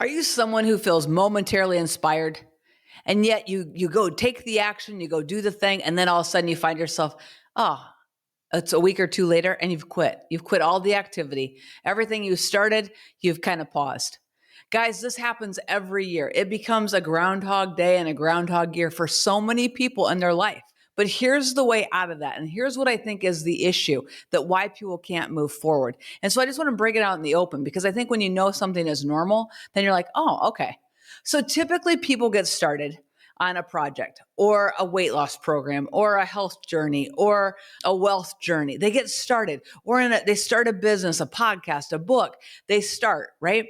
Are you someone who feels momentarily inspired and yet you go take the action, you go do the thing, and then all of a sudden you find yourself, oh, it's a week or two later and you've quit. You've quit all the activity. Everything you started, you've kind of paused. Guys, this happens every year. It becomes a Groundhog Day and a Groundhog Year for so many people in their life. But here's the way out of that. And here's what I think is the issue that why people can't move forward. And so I just want to break it out in the open because I think when you know something is normal, then you're like, oh, okay. So typically people get started on a project or a weight loss program or a health journey or a wealth journey. They get started or they start a business, a podcast, a book. They start, right?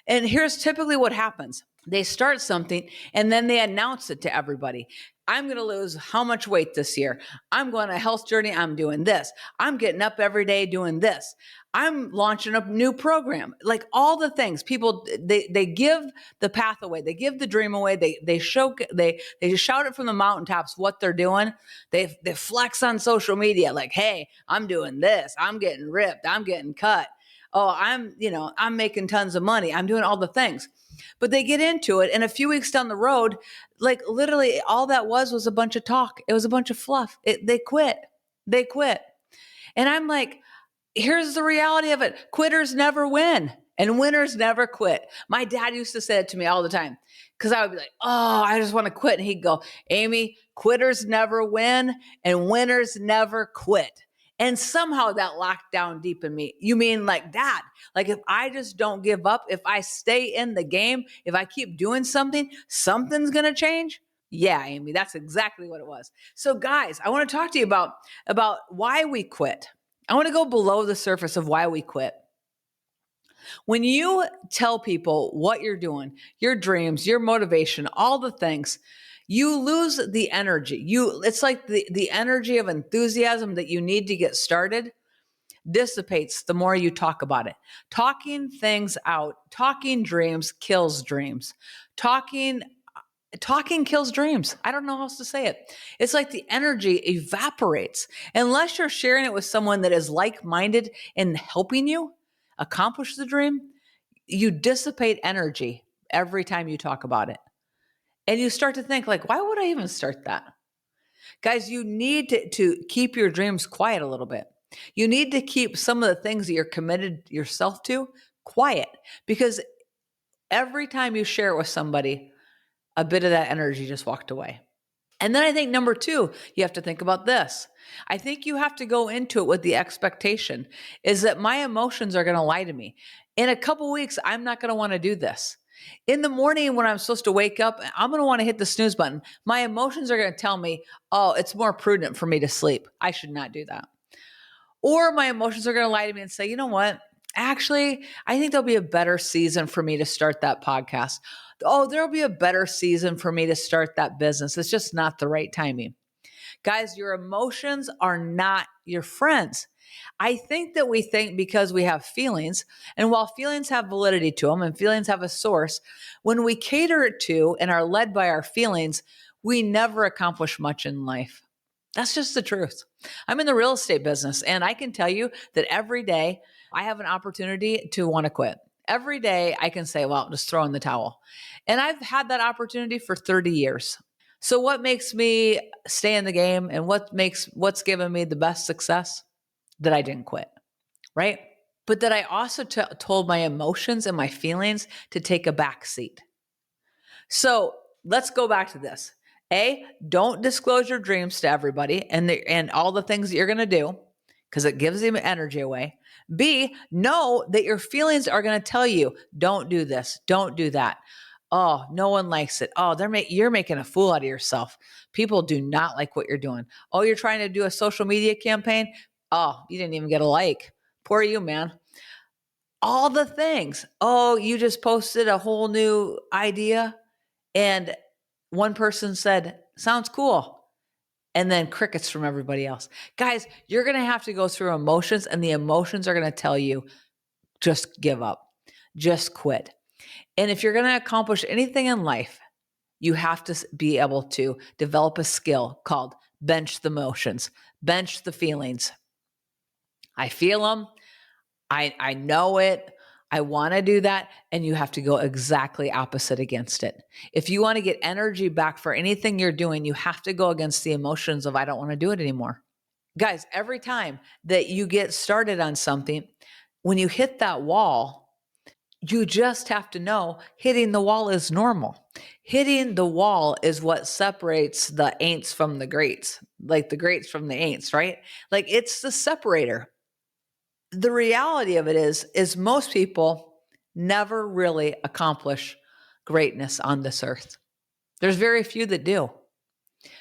And here's typically what happens. They start something and then they announce it to everybody. I'm going to lose how much weight this year. I'm going on a health journey. I'm doing this. I'm getting up every day doing this. I'm launching a new program. Like all the things people, they give the path away. They give the dream away. They shout it from the mountaintops what they're doing. They flex on social media like, hey, I'm doing this. I'm getting ripped. I'm getting cut. Oh, I'm making tons of money. I'm doing all the things. But they get into it. And a few weeks down the road, like literally all that was a bunch of talk. It was a bunch of fluff. They quit. They quit. And I'm like, here's the reality of it. Quitters never win and winners never quit. My dad used to say it to me all the time because I would be like, oh, I just want to quit. And he'd go, Amy, quitters never win and winners never quit. And somehow that locked down deep in me. You mean like that? Like if I just don't give up, if I stay in the game, if I keep doing something, something's going to change? Yeah, Amy, that's exactly what it was. So guys, I want to talk to you about why we quit. I want to go below the surface of why we quit. When you tell people what you're doing, your dreams, your motivation, all the things, you lose the energy. It's like the energy of enthusiasm that you need to get started dissipates the more you talk about it. Talking things out, talking dreams kills dreams. Talking kills dreams. I don't know how else to say it. It's like the energy evaporates unless you're sharing it with someone that is like-minded and helping you accomplish the dream. You dissipate energy every time you talk about it. And you start to think like, why would I even start that? Guys, you need to keep your dreams quiet a little bit. You need to keep some of the things that you're committed yourself to quiet because every time you share it with somebody, a bit of that energy just walked away. And then I think number 2, you have to think about this. I think you have to go into it with the expectation is that my emotions are going to lie to me. In a couple weeks, I'm not going to want to do this. In the morning when I'm supposed to wake up, I'm going to want to hit the snooze button. My emotions are going to tell me, oh, it's more prudent for me to sleep. I should not do that. Or my emotions are going to lie to me and say, you know what? Actually, I think there'll be a better season for me to start that podcast. Oh, there'll be a better season for me to start that business. It's just not the right timing. Guys, your emotions are not your friends. I think that we think because we have feelings, and while feelings have validity to them and feelings have a source, when we cater it to and are led by our feelings, we never accomplish much in life. That's just the truth. I'm in the real estate business, and I can tell you that every day I have an opportunity to want to quit. Every day I can say, well, just throw in the towel. And I've had that opportunity for 30 years. So what makes me stay in the game and what's given me the best success? That I didn't quit, right? But that I also told my emotions and my feelings to take a back seat. So let's go back to this. A, don't disclose your dreams to everybody and all the things that you're going to do because it gives them energy away. B, know that your feelings are going to tell you, don't do this, don't do that. Oh, no one likes it. Oh, you're making a fool out of yourself. People do not like what you're doing. Oh, you're trying to do a social media campaign. Oh, you didn't even get a like. Poor you, man. All the things. Oh, you just posted a whole new idea and one person said, sounds cool. And then crickets from everybody else. Guys, you're going to have to go through emotions and the emotions are going to tell you, just give up, just quit. And if you're going to accomplish anything in life, you have to be able to develop a skill called bench the emotions, bench the feelings. I feel them. I know it. I want to do that. And you have to go exactly opposite against it. If you want to get energy back for anything you're doing, you have to go against the emotions of, I don't want to do it anymore. Guys, every time that you get started on something, when you hit that wall, you just have to know hitting the wall is normal. Hitting the wall is what separates the ain'ts from the greats, like the greats from the ain'ts, right? Like it's the separator. The reality of it is most people never really accomplish greatness on this earth. There's very few that do. And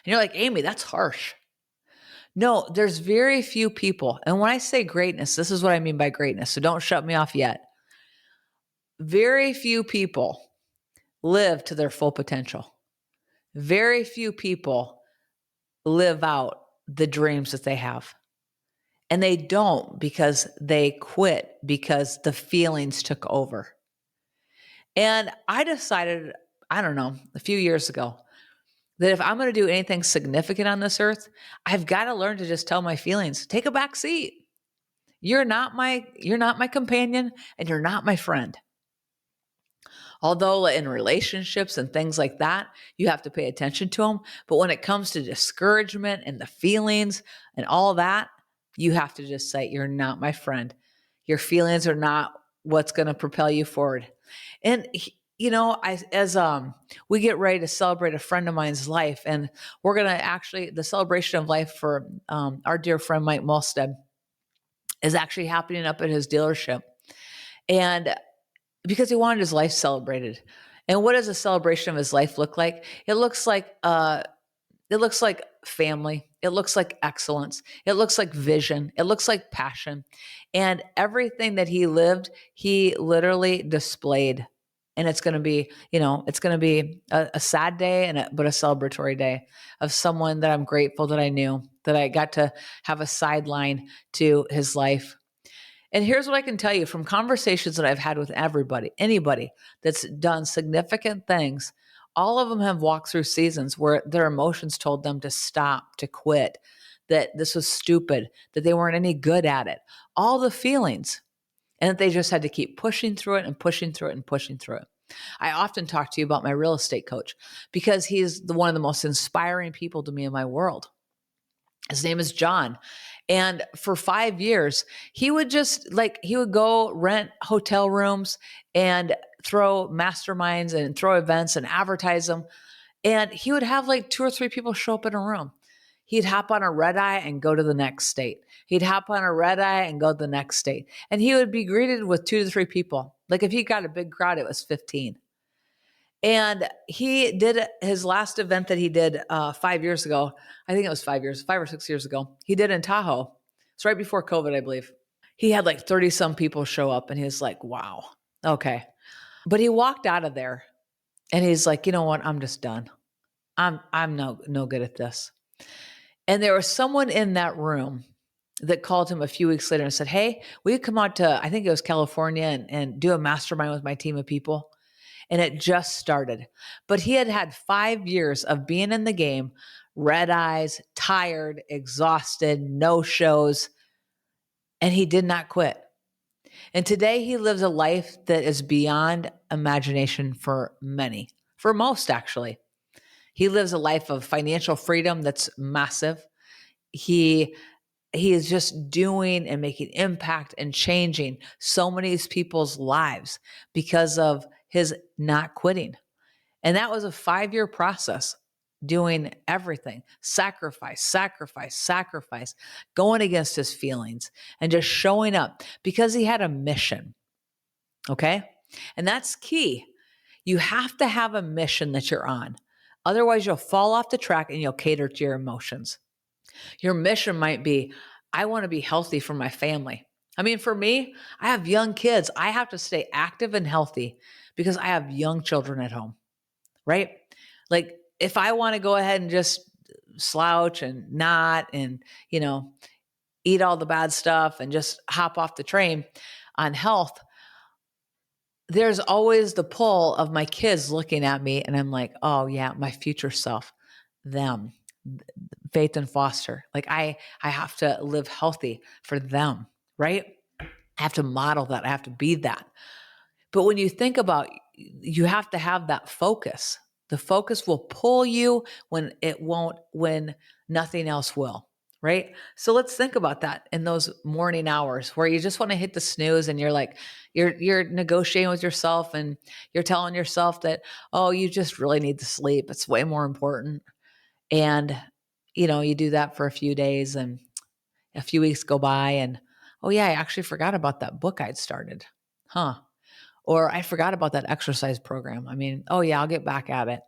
you're like, Amy, that's harsh. No, there's very few people. And when I say greatness, this is what I mean by greatness. So don't shut me off yet. Very few people live to their full potential. Very few people live out the dreams that they have. And they don't because they quit because the feelings took over. And I decided, I don't know, a few years ago, that if I'm going to do anything significant on this earth, I've got to learn to just tell my feelings, take a back seat. You're not my companion and you're not my friend. Although in relationships and things like that, you have to pay attention to them. But when it comes to discouragement and the feelings and all that, you have to just say, you're not my friend. Your feelings are not what's going to propel you forward. And as we get ready to celebrate a friend of mine's life, and we're going to actually, the celebration of life for our dear friend Mike Molstead is actually happening up at his dealership. And because he wanted his life celebrated. And what does a celebration of his life look like? It looks like family. It looks like excellence. It looks like vision. It looks like passion. And everything that he lived, he literally displayed. And it's going to be, it's going to be a sad day but a celebratory day of someone that I'm grateful that I knew, that I got to have a sideline to his life. And here's what I can tell you from conversations that I've had with anybody that's done significant things. All of them have walked through seasons where their emotions told them to stop, to quit, that this was stupid, that they weren't any good at it. All the feelings, and that they just had to keep pushing through it and pushing through it and pushing through it. I often talk to you about my real estate coach because he's one of the most inspiring people to me in my world. His name is John. And for 5 years, he would go rent hotel rooms and throw masterminds and throw events and advertise them. And he would have like 2 or 3 people show up in a room. He'd hop on a red eye and go to the next state. He'd hop on a red eye and go to the next state. And he would be greeted with 2 to 3 people. Like if he got a big crowd, it was 15. And he did his last event that he did 5 years ago. I think it was 5 or 6 years ago. He did in Tahoe. It's right before COVID, I believe. He had like 30 some people show up and he was like, wow, okay. But he walked out of there and he's like, you know what? I'm just done. I'm no good at this. And there was someone in that room that called him a few weeks later and said, hey, will you come out to, I think it was California, and do a mastermind with my team of people? And it just started. But he had 5 years of being in the game, red eyes, tired, exhausted, no shows, and he did not quit. And today he lives a life that is beyond imagination for many, for most actually. He lives a life of financial freedom that's massive. He is just doing and making impact and changing so many people's lives because of his not quitting. And that was a 5-year process, doing everything, sacrifice, going against his feelings and just showing up because he had a mission. Okay. And that's key. You have to have a mission that you're on. Otherwise, you'll fall off the track and you'll cater to your emotions. Your mission might be, I want to be healthy for my family. I mean, for me, I have young kids. I have to stay active and healthy because I have young children at home, right? Like if I want to go ahead and just slouch and not and, eat all the bad stuff and just hop off the train on health, there's always the pull of my kids looking at me and I'm like, oh yeah, my future self, them, Faith and Foster. Like I have to live healthy for them, right? I have to model that. I have to be that. But when you think about, you have to have that focus. The focus will pull you when it won't, when nothing else will. Right. So let's think about that in those morning hours where you just want to hit the snooze and you're like, you're negotiating with yourself and you're telling yourself that, oh, you just really need to sleep. It's way more important. And, you do that for a few days and a few weeks go by and, oh yeah, I actually forgot about that book I'd started. Huh. Or I forgot about that exercise program. I mean, oh yeah, I'll get back at it.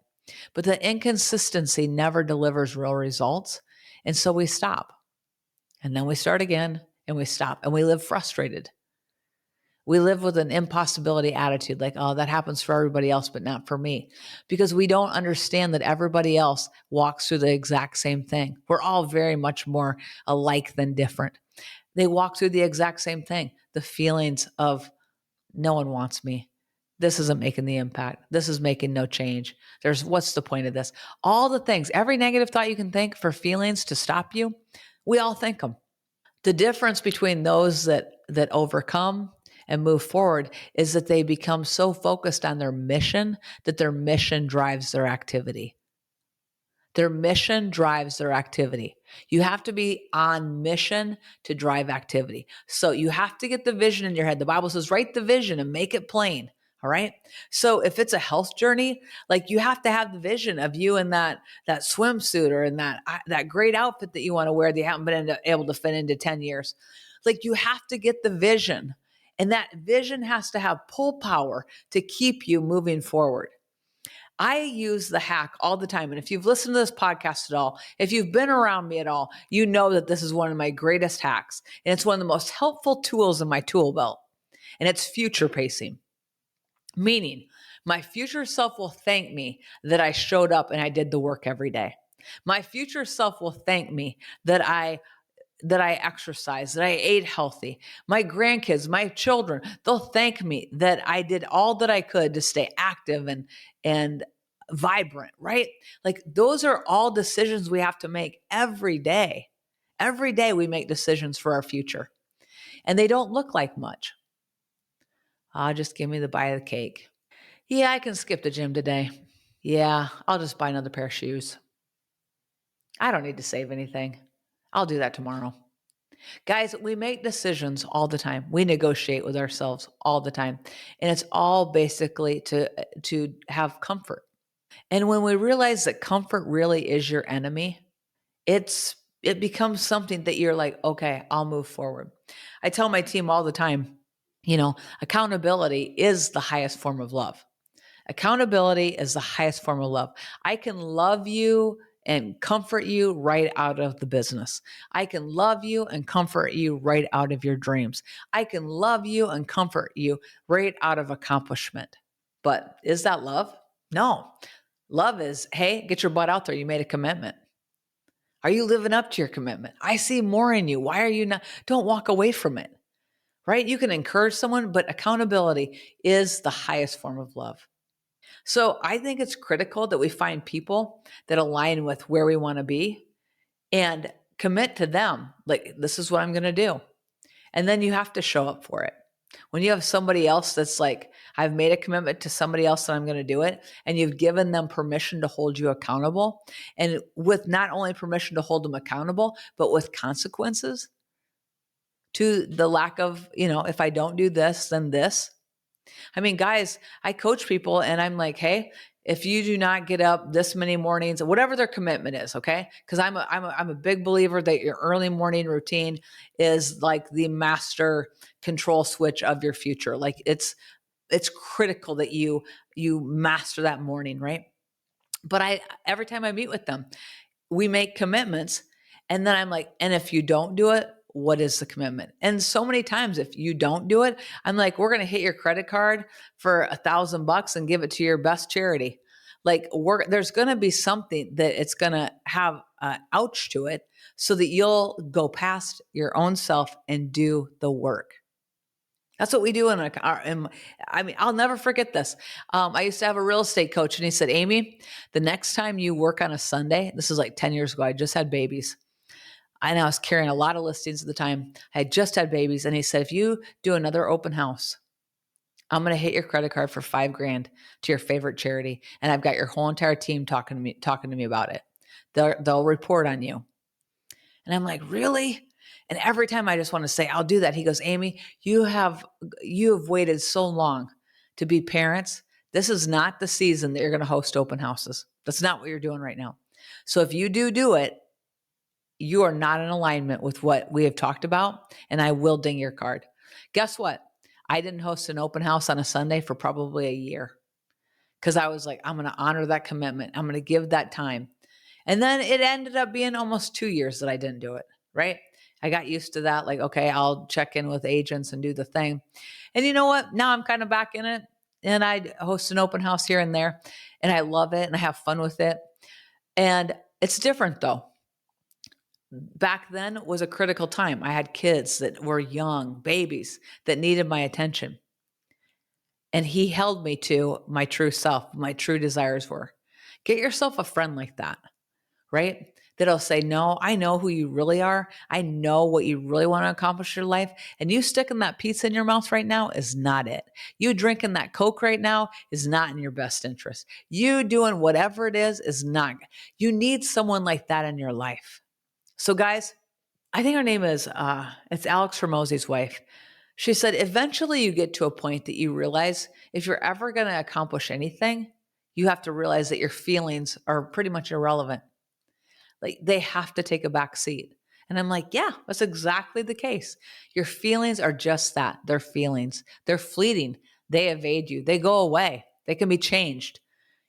But the inconsistency never delivers real results. And so we stop. And then we start again and we stop and we live frustrated. We live with an impossibility attitude like, oh, that happens for everybody else, but not for me. Because we don't understand that everybody else walks through the exact same thing. We're all very much more alike than different. They walk through the exact same thing. The feelings of no one wants me. This isn't making the impact. This is making no change. What's the point of this? All the things, every negative thought you can think for feelings to stop you, we all think them. The difference between those that overcome and move forward is that they become so focused on their mission that their mission drives their activity. Their mission drives their activity. You have to be on mission to drive activity. So you have to get the vision in your head. The Bible says, write the vision and make it plain. All right. So if it's a health journey, like you have to have the vision of you in that swimsuit or in that great outfit that you want to wear that you haven't been able to fit into 10 years. Like you have to get the vision, and that vision has to have pull power to keep you moving forward. I use the hack all the time. And if you've listened to this podcast at all, if you've been around me at all, you know that this is one of my greatest hacks. And it's one of the most helpful tools in my tool belt. And it's future pacing, meaning my future self will thank me that I showed up and I did the work every day. My future self will thank me that I exercise, that I ate healthy. My grandkids, my children, they'll thank me that I did all that I could to stay active and vibrant, right? Like those are all decisions we have to make every day. Every day we make decisions for our future. And they don't look like much. Just give me the bite of the cake. Yeah, I can skip the gym today. Yeah, I'll just buy another pair of shoes. I don't need to save anything. I'll do that tomorrow. Guys, we make decisions all the time. We negotiate with ourselves all the time. And it's all basically to have comfort. And when we realize that comfort really is your enemy, it becomes something that you're like, okay, I'll move forward. I tell my team all the time, accountability is the highest form of love. Accountability is the highest form of love. I can love you and comfort you right out of the business. I can love you and comfort you right out of your dreams. I can love you and comfort you right out of accomplishment. But is that love? No. Love is, hey, get your butt out there. You made a commitment. Are you living up to your commitment? I see more in you. Why are you not? Don't walk away from it, right? You can encourage someone, but accountability is the highest form of love. So I think it's critical that we find people that align with where we want to be and commit to them. Like, this is what I'm going to do. And then you have to show up for it. When you have somebody else that's like, I've made a commitment to somebody else and I'm going to do it, and you've given them permission to hold you accountable, and with not only permission to hold them accountable, but with consequences to the lack of, if I don't do this, then this. I mean, guys, I coach people and I'm like, hey, if you do not get up this many mornings, whatever their commitment is, okay? Because I'm a big believer that your early morning routine is like the master control switch of your future. Like it's critical that you master that morning, right? But every time I meet with them, we make commitments, and then I'm like, and if you don't do it, what is the commitment? And so many times, if you don't do it, I'm like, we're going to hit your credit card for $1,000 and give it to your best charity. Like there's going to be something that it's going to have ouch to it so that you'll go past your own self and do the work. That's what we do I'll never forget this. I used to have a real estate coach and he said, Amy, the next time you work on a Sunday, this is like 10 years ago, I just had babies. And I was carrying a lot of listings at the time. I had just had babies. And he said, if you do another open house, I'm going to hit your credit card for $5,000 to your favorite charity. And I've got your whole entire team talking to me about it. They'll report on you. And I'm like, really? And every time I just want to say, I'll do that. He goes, Amy, you have waited so long to be parents. This is not the season that you're going to host open houses. That's not what you're doing right now. So if you do it, you are not in alignment with what we have talked about, and I will ding your card. Guess what? I didn't host an open house on a Sunday for probably a year because I was like, I'm going to honor that commitment. I'm going to give that time. And then it ended up being almost 2 years that I didn't do it, right? I got used to that. Like, okay, I'll check in with agents and do the thing. And you know what? Now I'm kind of back in it, and I host an open house here and there, and I love it and I have fun with it. And it's different though. Back then was a critical time. I had kids that were young, babies that needed my attention. And he held me to my true self, my true desires were. Get yourself a friend like that, right? That'll say, no, I know who you really are. I know what you really want to accomplish in your life. And you sticking that pizza in your mouth right now is not it. You drinking that Coke right now is not in your best interest. You doing whatever it is not. You need someone like that in your life. So guys, I think her name is, it's Alex Hormozi's wife. She said, eventually you get to a point that you realize if you're ever going to accomplish anything, you have to realize that your feelings are pretty much irrelevant. Like they have to take a back seat. And I'm like, yeah, that's exactly the case. Your feelings are just that. They're feelings. They're fleeting. They evade you. They go away. They can be changed.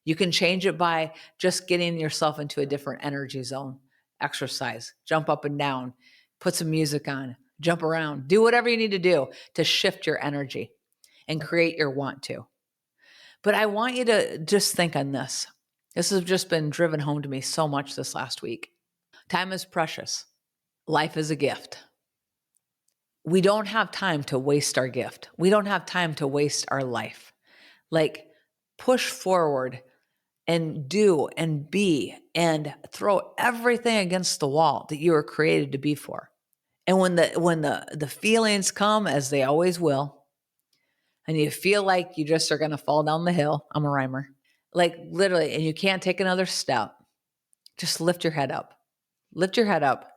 You can change it by just getting yourself into a different energy zone. Exercise, jump up and down, put some music on, jump around, do whatever you need to do to shift your energy and create your want to. But I want you to just think on this. This has just been driven home to me so much this last week. Time is precious. Life is a gift. We don't have time to waste our gift. We don't have time to waste our life. Like push forward and do and be and throw everything against the wall that you were created to be for. And when the feelings come, as they always will, and you feel like you just are going to fall down the hill, I'm a rhymer, like literally, and you can't take another step, just lift your head up. Lift your head up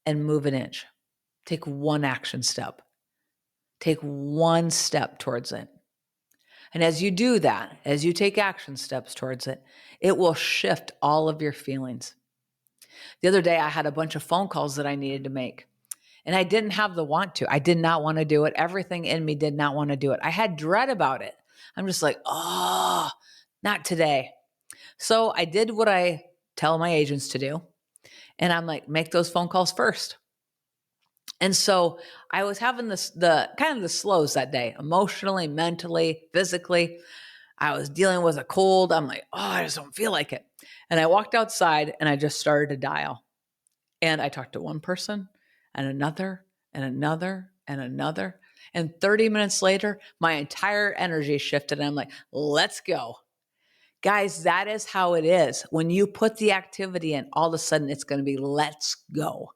and move an inch. Take one action step. Take one step towards it. And as you do that, as you take action steps towards it, it will shift all of your feelings. The other day, I had a bunch of phone calls that I needed to make, and I didn't have the want to. I did not want to do it. Everything in me did not want to do it. I had dread about it. I'm just like, oh, not today. So I did what I tell my agents to do. And I'm like, make those phone calls first. And so I was having the kind of the slows that day, emotionally, mentally, physically. I was dealing with a cold. I'm like, oh, I just don't feel like it. And I walked outside and I just started to dial. And I talked to one person and another and another and another. And 30 minutes later, my entire energy shifted. And I'm like, let's go. Guys, that is how it is. When you put the activity in, all of a sudden it's going to be let's go.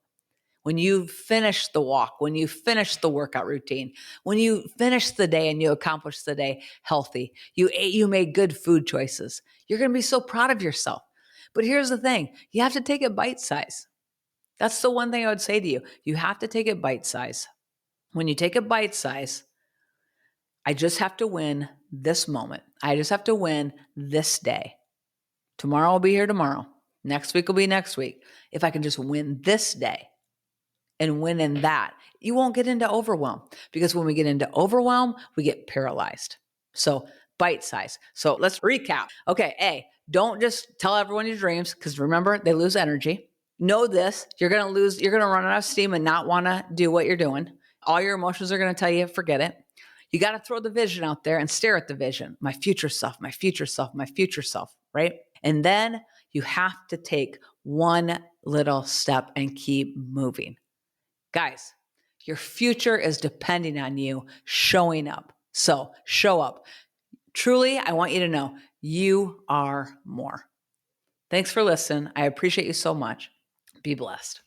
When you finish the walk, when you finish the workout routine, when you finish the day and you accomplish the day healthy, you made good food choices, you're going to be so proud of yourself. But here's the thing, you have to take it bite size. That's the one thing I would say to you. You have to take it bite size. When you take it bite size, I just have to win this moment. I just have to win this day. Tomorrow will be here tomorrow. Next week will be next week. If I can just win this day, and win in that, you won't get into overwhelm, because when we get into overwhelm, we get paralyzed. So bite size. So let's recap. Okay. A, don't just tell everyone your dreams, because remember, they lose energy. Know this, you're going to run out of steam and not want to do what you're doing. All your emotions are going to tell you, forget it. You got to throw the vision out there and stare at the vision. My future self, my future self, my future self, right? And then you have to take one little step and keep moving. Guys, your future is depending on you showing up. So show up. Truly, I want you to know you are more. Thanks for listening. I appreciate you so much. Be blessed.